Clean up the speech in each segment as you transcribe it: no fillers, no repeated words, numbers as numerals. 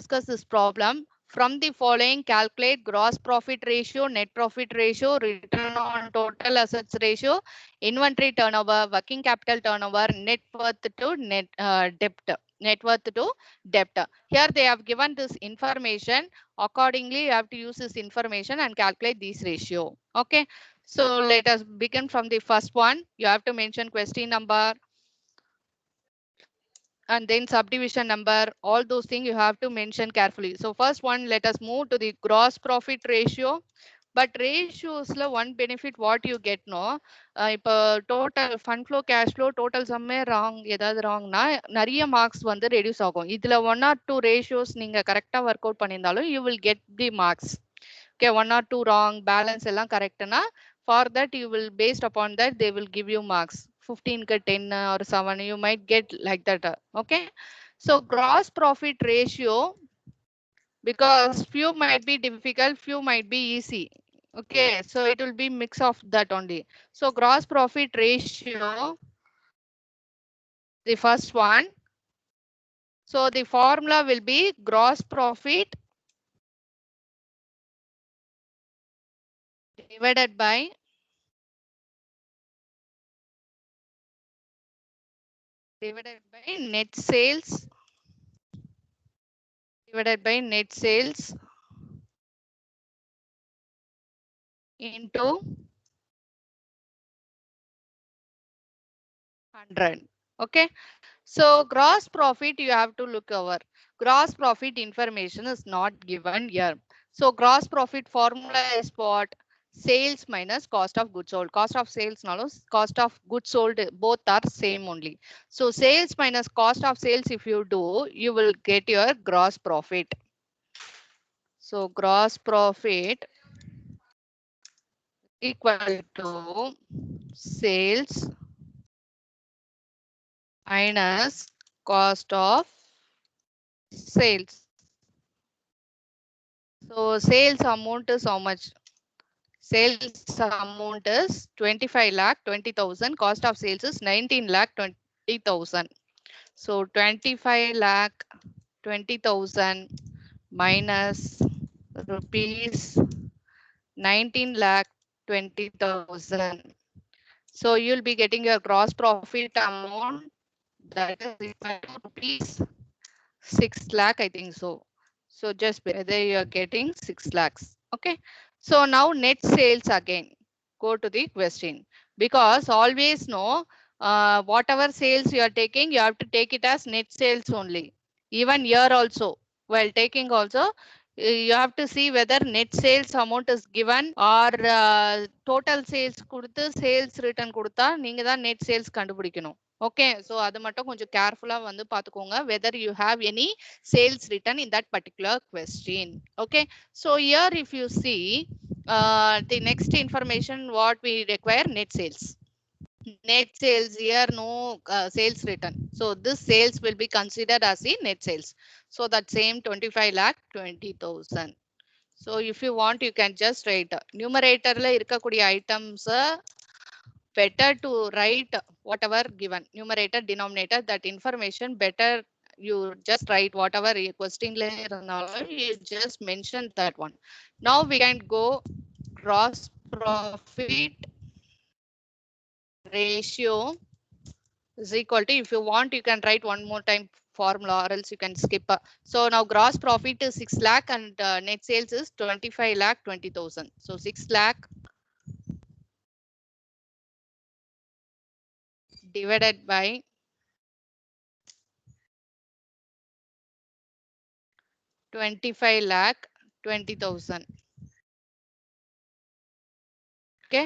discuss this problem. From the following, calculate gross profit ratio, net profit ratio, return on total assets ratio, inventory turnover, working capital turnover, net worth to net worth to debt. Here they have given this information. Accordingly, you have to use this information and calculate these ratio. Okay. So let us begin from the first one. You have to mention question number and then subdivision number. All those things you have to mention carefully. So first one, let us move to the gross profit ratio. But ratios la one benefit what you get no, இப்போ total fund flow cash flow total சம்மே wrong ஏதாவது wrongனா நிறைய marks வந்து reduce ஆகும். இதுல 1 or 2 ratios நீங்க கரெக்டா work out பண்ணியிருந்தாலும் you will get the marks. Okay, 1 or 2 wrong, balance எல்லாம் correctனா for that you will based upon that they will give you marks. 15 க்கு 10 or 7 you might get like that. Okay, so gross profit ratio, because few might be difficult, few might be easy. Okay, so it will be mix of that only. So gross profit ratio, the first one. So the formula will be gross profit divided by net sales divided by net sales into 100. Okay, so gross profit you have to look over. Gross profit information is not given here. So gross profit formula is what? Sales minus cost of goods sold. Cost of sales nalos cost of goods sold both are same only. So sales minus cost of sales if you do, you will get your gross profit. So gross profit equal to sales minus cost of sales. So sales amount is how much? Sales amount is 25 lakh 20,000. Cost of sales is 19 lakh 20,000. So 25 lakh 20,000 minus rupees 19 lakh 20,000. So you'll be getting your gross profit amount that is equal to rupees 6 lakh, I think so. So just whether you are getting 6 lakhs. Okay. So now net sales again. Go to the question, because always know whatever sales you are taking, you have to take it as net sales only. Even here also, while taking also, you have to see whether net sales amount is given or total sales கொடுத்து sales return கொடுத்தா நீங்க தான் net sales கண்டுபிடிக்கணும். Okay, so அது மட்டும் கொஞ்சம் கேர்ஃபுல்லா வந்து பாத்துக்கோங்க whether you have any sales written in that particular question. Okay, so here if you see the next information what we require, net sales. Net sales here no sales written, so this sales will be considered as the net sales. So that same 25 lakh 20,000. So if you want you can just write numerator la irukkakudiya items better to write whatever given, numerator denominator, that information better you just write whatever question la irundhalum you just mention that one. Now we can go gross profit ratio is equal to, if you want you can write one more time formula or else you can skip. So now gross profit is 6 lakh and net sales is 25 lakh 20,000. So 6 lakh divided by 25 lakh 20,000. Okay.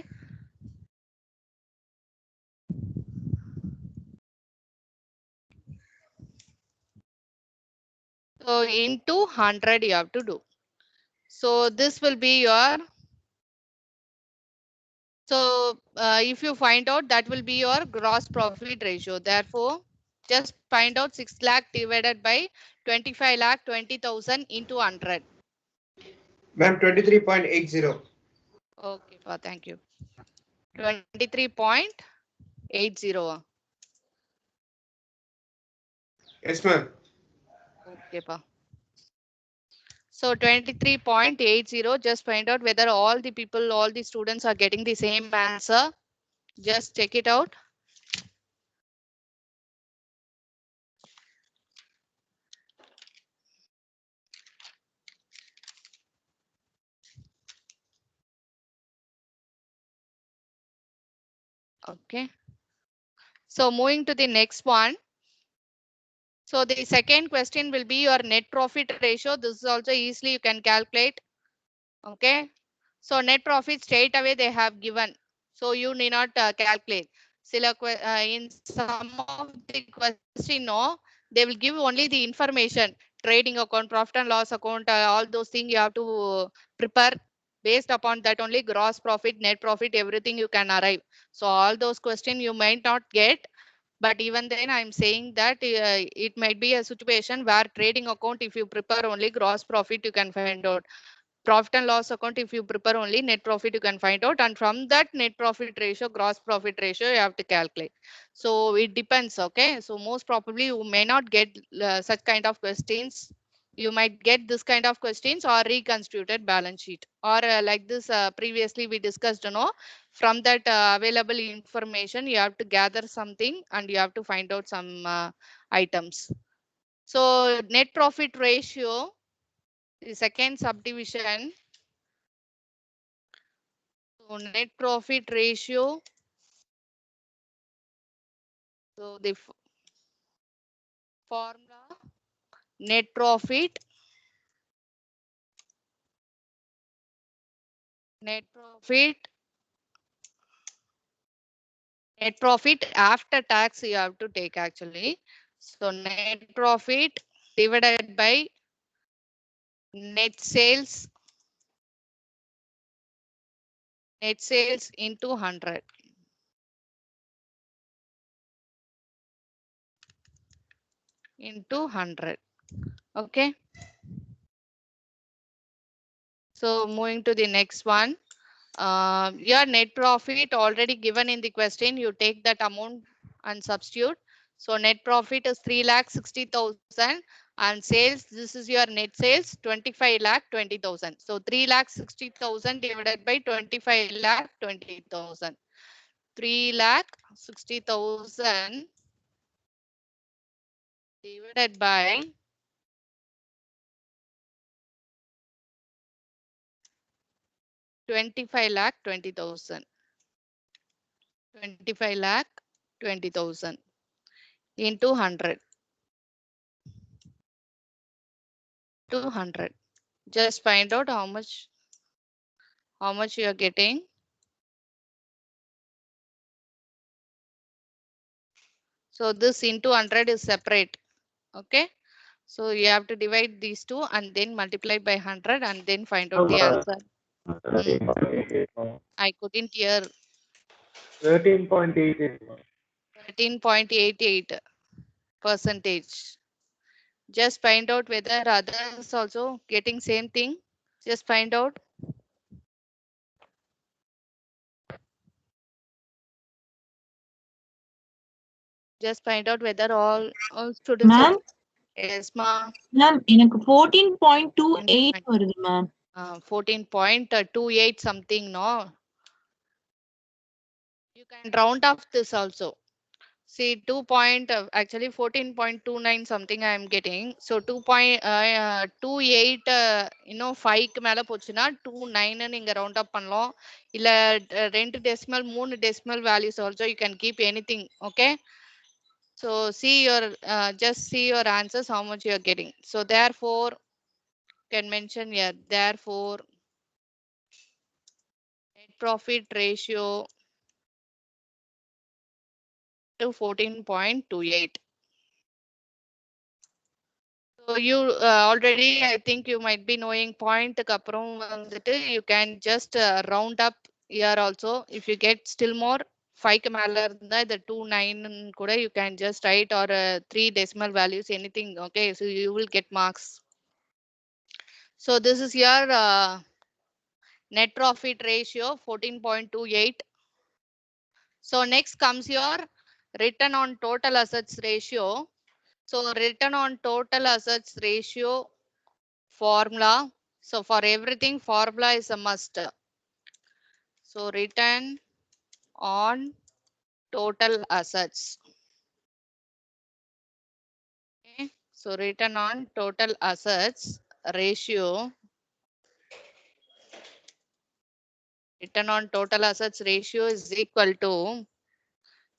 So into 100 you have to do. So this will be your, so if you find out that will be your gross profit ratio. Therefore just find out 6 lakh divided by 25 lakh 20,000 into 100. Ma'am, 23.80. Okay, thank you. 23.80. Yes, ma'am. Okay, pa. So 23.80, just find out whether all the people, all the students are getting the same answer. Just check it out. Okay. So moving to the next one. So the second question will be your net profit ratio. This is also easily you can calculate. Okay. So net profit straight away they have given. So you need not calculate. In some of the question, no, they will give only the information. Trading account, profit and loss account, all those things you have to prepare. Based upon that only gross profit, net profit, everything you can arrive. So all those questions you might not get. But even then, I'm saying that it might be a situation where trading account, if you prepare only gross profit, you can find out. Profit and loss account, if you prepare only net profit, you can find out. And from that net profit ratio, gross profit ratio, you have to calculate. So it depends. Okay. So most probably you may not get such kind of questions. You might get this kind of questions or reconstituted balance sheet or like this previously we discussed, from that available information, you have to gather something and you have to find out some items. So net profit ratio, the second subdivision. So net profit ratio. So the formula, net profit, net profit, net profit after tax you have to take actually. So net profit divided by net sales into 100. Into 100. Okay. So moving to the next one. Your net profit already given in the question. You take that amount and substitute. So net profit is 3,60,000 and sales. This is your net sales 25,20,000. So 3,60,000 divided by 25,20,000. 3,60,000 divided by 25,20,000. 25,20,000 into 100. 200. Just find out how much you are getting. So this into 100 is separate. Okay. So you have to divide these two and then multiply by 100 and then find out the answer. I couldn't hear. 13.88. 13.88 percentage. Just find out whether others also getting same thing. Just find out. Just find out whether all students are. Ma'am, Yes, ma. ma'am, எனக்கு 14.28 வருது ma'am. 14.28 something, no? You can round off this also. See, actually 14.29 something I am getting. So 2.28, 5 க்கு மேல போச்சுனா 29 நீங்க round up பண்ணலாம். இல்ல 2 decimal 3 decimal values also you can keep anything. Okay. So see your just see your answers how much you are getting. So therefore can mention here, therefore net profit ratio to 14.28. So you already, I think you might be knowing point அப்புறம் வந்துட்டு you can just round up here also. If you get still more 5 க்கு மேல இருந்தா இந்த 29 கூட you can just write or 3 decimal values anything. Okay, so you will get marks. So this is your net profit ratio 14.28. So next comes your return on total assets ratio. So return on total assets ratio formula. So for everything, formula is a must. So return on total assets. Okay. So return on total assets ratio. Return on total assets ratio is equal to,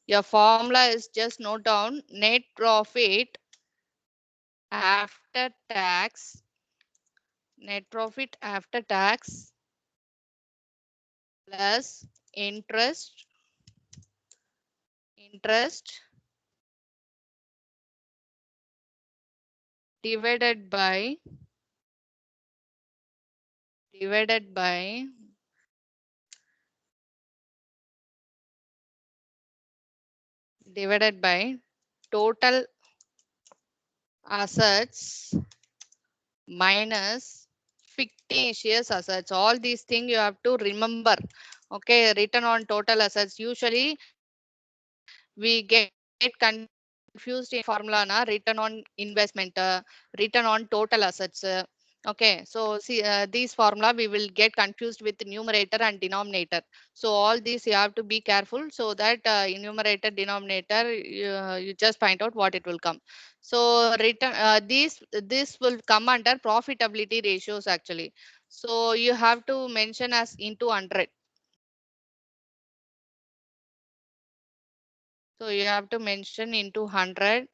your formula is just note down net profit after tax, net profit after tax plus interest, interest divided by, divided by divided by total assets minus fictitious assets. All these things you have to remember. Okay, return on total assets. Usually we get confused in formula na return on investment, return on total assets. Okay, so see these formula we will get confused with numerator and denominator. So all these you have to be careful so that in numerator denominator you just find out what it will come. So return this will come under profitability ratios actually. So you have to mention as into 100. So you have to mention into 100.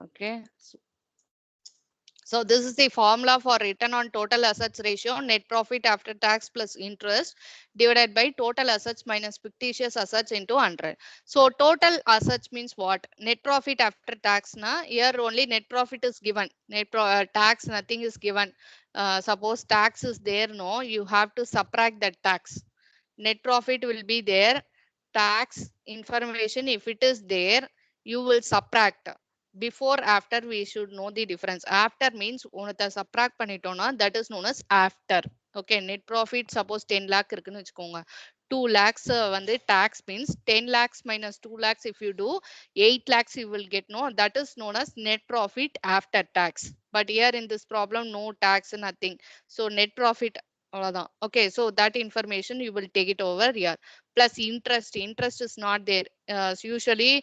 Okay. So this is the formula for return on total assets ratio, net profit after tax plus interest divided by total assets minus fictitious assets into 100. So total assets means what? Net profit after tax na, here only net profit is given. Tax nothing is given. Suppose tax is there, no, you have to subtract that tax. Net profit will be there. Tax information, if it is there, you will subtract. Before after we should know the difference. After means உனக்கு subtract பண்ணிட்டோம்னா that is known as after. Okay, net profit suppose 10 lakh இருக்குன்னு வச்சுக்கோங்க. 2 lakhs வந்து tax means 10 lakhs minus 2 lakhs if you do 8 lakhs you will get, no, that is known as net profit after tax. But here in this problem no tax, nothing. So net profit அவ்வளவுதான். Okay, so that information you will take it over here. Plus interest, interest is not there. Usually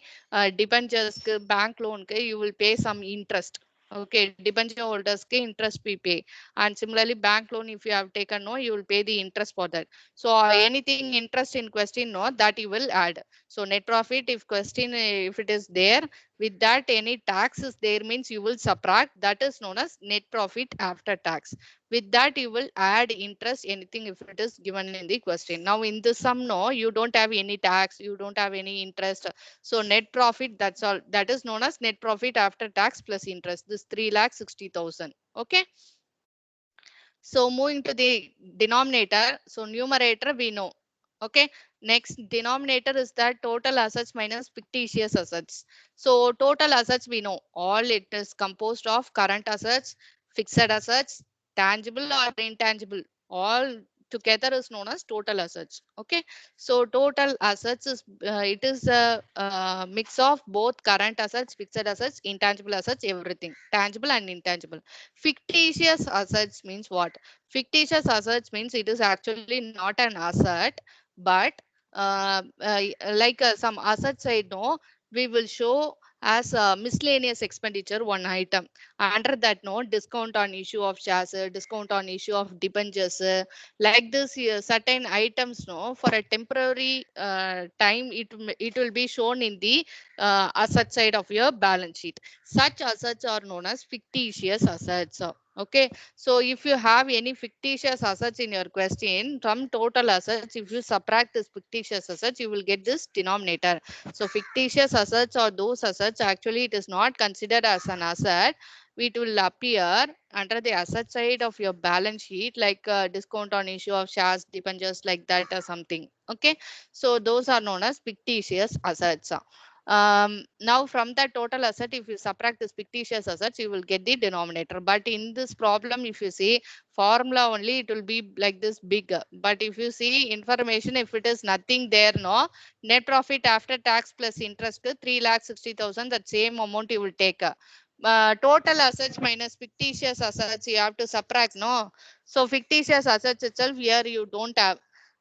debentures bank loan you will pay some interest. Okay, debenture holders interest we pay, and similarly bank loan if you have taken, no, you will pay the interest for that. So anything interest in question, no, that you will add. So net profit if question if it is there, with that any tax is there means you will subtract, that is known as net profit after tax. With that you will add interest anything if it is given in the question. Now in the sum, no, you don't have any tax, you don't have any interest. So net profit, that's all. That is known as net profit after tax plus interest. This 3,60,000. Okay. So moving to the denominator. So numerator we know. Okay. Next denominator is that total assets minus fictitious assets. So total assets we know all it is composed of current assets, fixed assets, tangible or intangible. All together is known as total assets. Okay. So total assets is it is a mix of both current assets, fixed assets, intangible assets, everything tangible and intangible. Fictitious assets means what? Fictitious assets means it is actually not an asset, but some assets I know we will show as a miscellaneous expenditure one item. Under that, no, discount on issue of shares, discount on issue of debentures, like this certain items, no, for a temporary time it will be shown in the asset side of your balance sheet. Such assets are known as fictitious assets. Okay, so if you have any fictitious assets in your question from total assets, if you subtract this fictitious assets, you will get this denominator. So fictitious assets or those assets, actually it is not considered as an asset. It will appear under the asset side of your balance sheet, like discount on issue of shares, debentures, like that or something. Okay, so those are known as fictitious assets. Now from the total asset, if you subtract this fictitious assets, you will get the denominator. But in this problem, if you see formula only, it will be like this big. But if you see information, if it is nothing there, no, net profit after tax plus interest, 3,60,000, that same amount you will take. Total assets minus fictitious assets, you have to subtract, no. So fictitious assets itself here you don't have.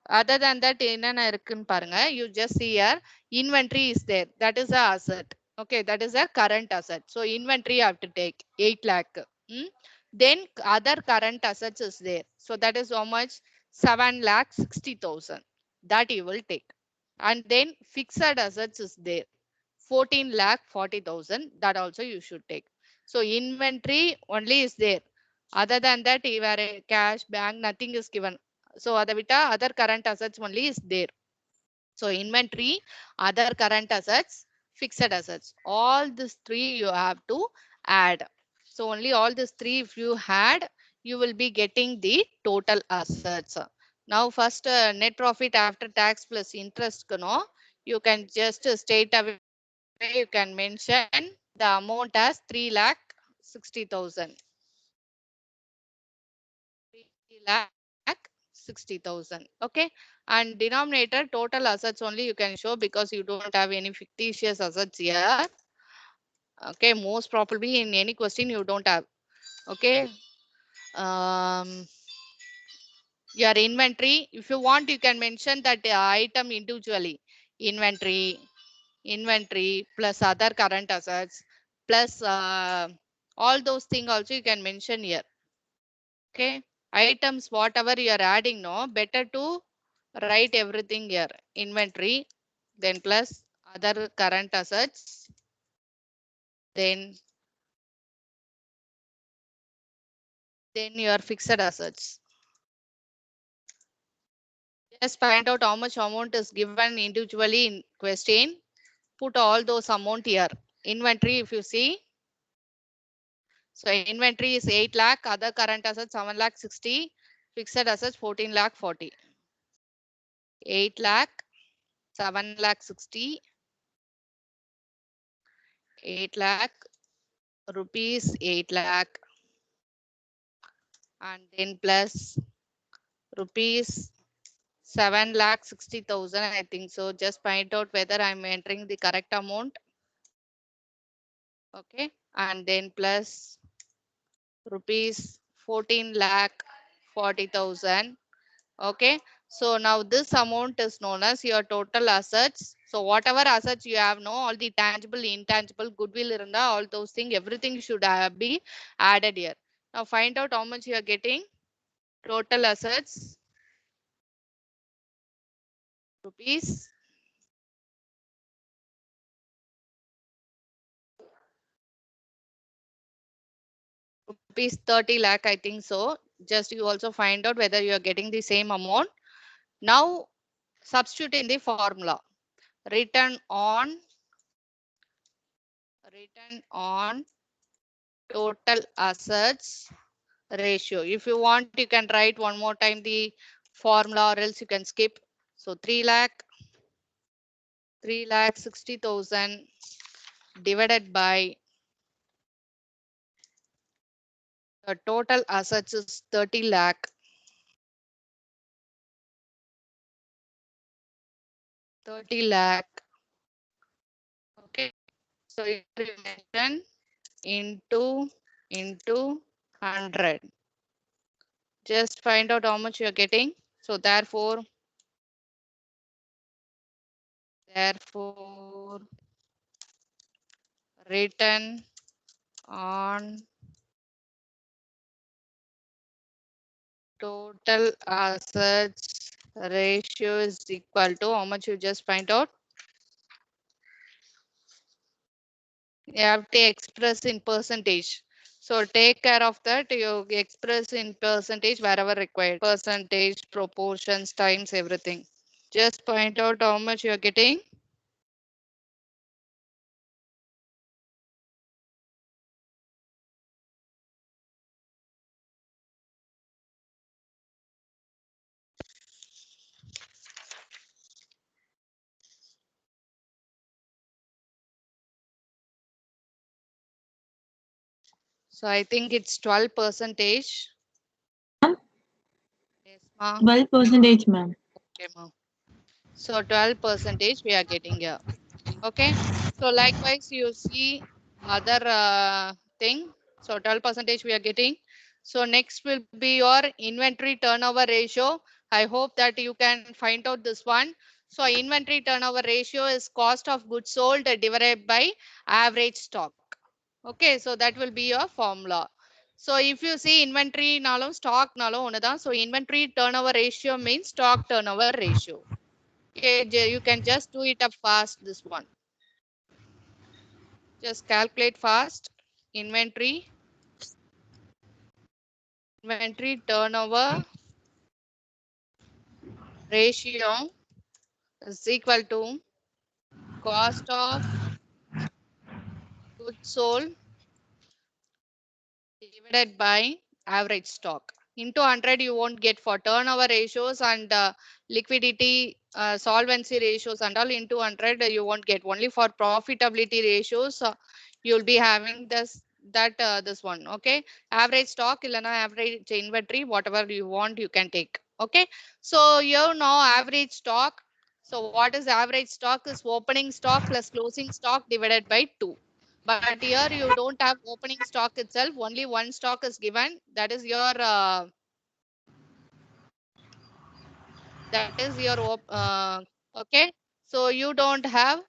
Other than that, என்னென்ன இருக்குன்னு பாருங்க. You just see here, inventory is there. That is a asset. Okay, that is a current asset. So inventory you have to take 8 lakh. Hmm? Then other current assets is there. So that is how much? 7,60,000. That you will take. And then fixed assets is there. 14,40,000. That also you should take. So inventory only is there. Other than that, where cash, bank, nothing is given. So other current assets only is there. So inventory, other current assets, fixed assets, all these three you have to add. So only all these three if you had, you will be getting the total assets. Now first net profit after tax plus interest, you can just straight away you can mention the amount as 3,60,000. 3,60,000. Okay. And denominator total assets only you can show because you don't have any fictitious assets here. Okay. Most probably in any question you don't have. Okay. Um, your inventory, if you want, you can mention that item individually. Inventory plus other current assets plus all those things also you can mention here. Okay. Items, whatever you are adding, no, better to write everything here. Inventory, then plus other current assets, then your fixed assets. Just find out how much amount is given individually in question. Put all those amount here. Inventory, if you see. So inventory is 8 lakh, other current assets 7 lakh 60, fixed assets 14 lakh 40. 8 lakh, 7 lakh 60, 8 lakh rupees, 8 lakh, and then plus rupees 7,60,000, I think so. Just find out whether I'm entering the correct amount. Okay. And then plus rupees 14,40,000. Okay. So now this amount is known as your total assets. So whatever assets you have, no, all the tangible, intangible, goodwill, all those things, everything should be added here. Now find out how much you are getting. Total assets rupees rupees 30 lakh, I think so. Just you also find out whether you are getting the same amount. Now substitute in the formula. Return on total assets ratio. If you want, you can write one more time the formula or else you can skip. So 3,60,000 divided by the total assets is 30 lakh. 30 lakh. Okay. So you mention into 100. Just find out how much you're getting. So therefore return on total assets ratio is equal to how much you just find out. You have to express in percentage. So take care of that. You express in percentage wherever required. Percentage, proportions, times, everything. Just point out how much you're getting. So I think it's 12%. Yes, ma'am. 12%, ma'am. Okay, ma'am. So 12% we are getting here. Okay. So likewise, you see other thing. So 12% we are getting. So next will be your inventory turnover ratio. I hope that you can find out this one. So inventory turnover ratio is cost of goods sold divided by average stock. Okay, so that will be your formula. So if you see inventory nalum stock nalum onada. So inventory turnover ratio means stock turnover ratio. Okay, you can just do it up fast, this one. Just calculate fast. Inventory turnover ratio is equal to cost of goods sold divided by average stock. Into 100 you won't get for turnover ratios and liquidity solvency ratios and all. Into 100 you won't get. Only for profitability ratios you'll be having this one. Okay, average stock illana average inventory, whatever you want you can take. Okay, so you know average stock. So what is average stock? Is opening stock plus closing stock divided by 2. But here you don't have opening stock itself. Only one stock is given. That is your okay. So you don't have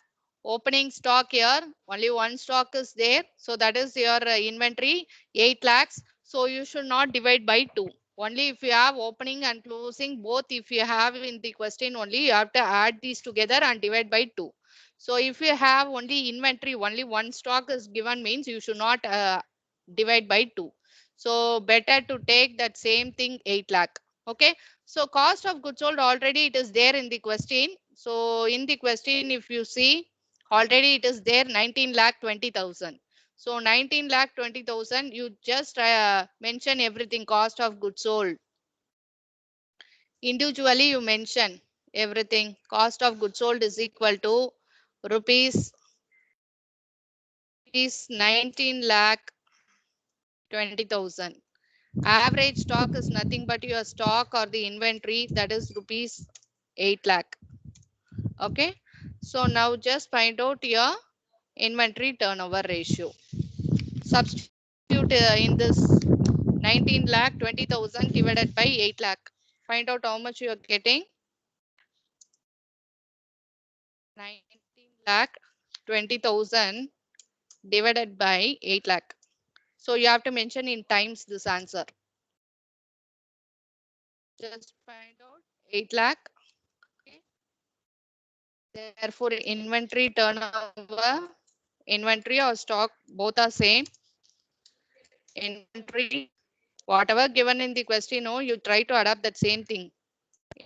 opening stock here. Only one stock is there. So that is your inventory 8 lakhs. So you should not divide by 2. Only if you have opening and closing both, if you have in the question only, you have to add these together and divide by 2. So if you have only inventory, only one stock is given means you should not divide by 2. So better to take that same thing 8 lakh. Okay. So cost of goods sold already it is there in the question. So in the question, if you see already it is there 19 lakh 20,000. So 19 lakh 20,000, you just mention everything cost of goods sold. Individually you mention everything. Cost of goods sold is equal to rupees 19 lakh 20,000. Average stock is nothing but your stock or the inventory, that is rupees 8 lakh. Okay. So now just find out your inventory turnover ratio. Substitute in this 19 lakh 20,000 divided by 8 lakh. Find out how much you are getting. 19 lakh 20,000 divided by 8 lakh. So you have to mention in times this answer. Just find out 8 lakh. Okay. Therefore, inventory turnover, inventory or stock, both are same. Inventory, whatever given in the question, no, you try to adapt that same thing.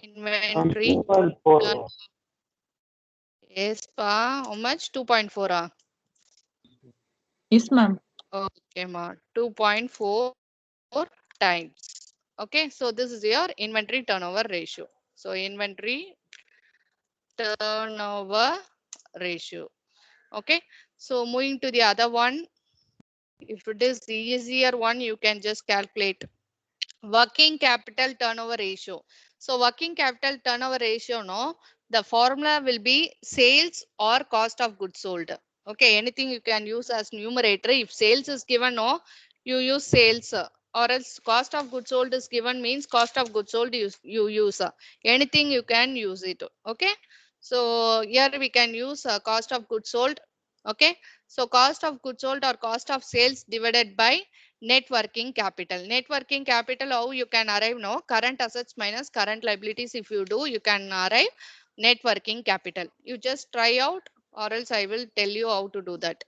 Inventory. Yes, pa. How much? 2.4. Yes, ma'am. Okay, ma. 2.4 times. Okay, so this is your inventory turnover ratio. So inventory turnover ratio. Okay, so moving to the other one. If it is the easier one, you can just calculate working capital turnover ratio. So working capital turnover ratio, no, the formula will be sales or cost of goods sold. Okay, anything you can use as numerator. If sales is given, no, you use sales, or else cost of goods sold is given means cost of goods sold you use. Anything you can use it. Okay, so here we can use cost of goods sold. Okay, so cost of goods sold or cost of sales divided by net working capital. Net working capital, how you can arrive now? Current assets minus current liabilities. If you do, you can arrive net working capital. You just try out, or else I will tell you how to do that.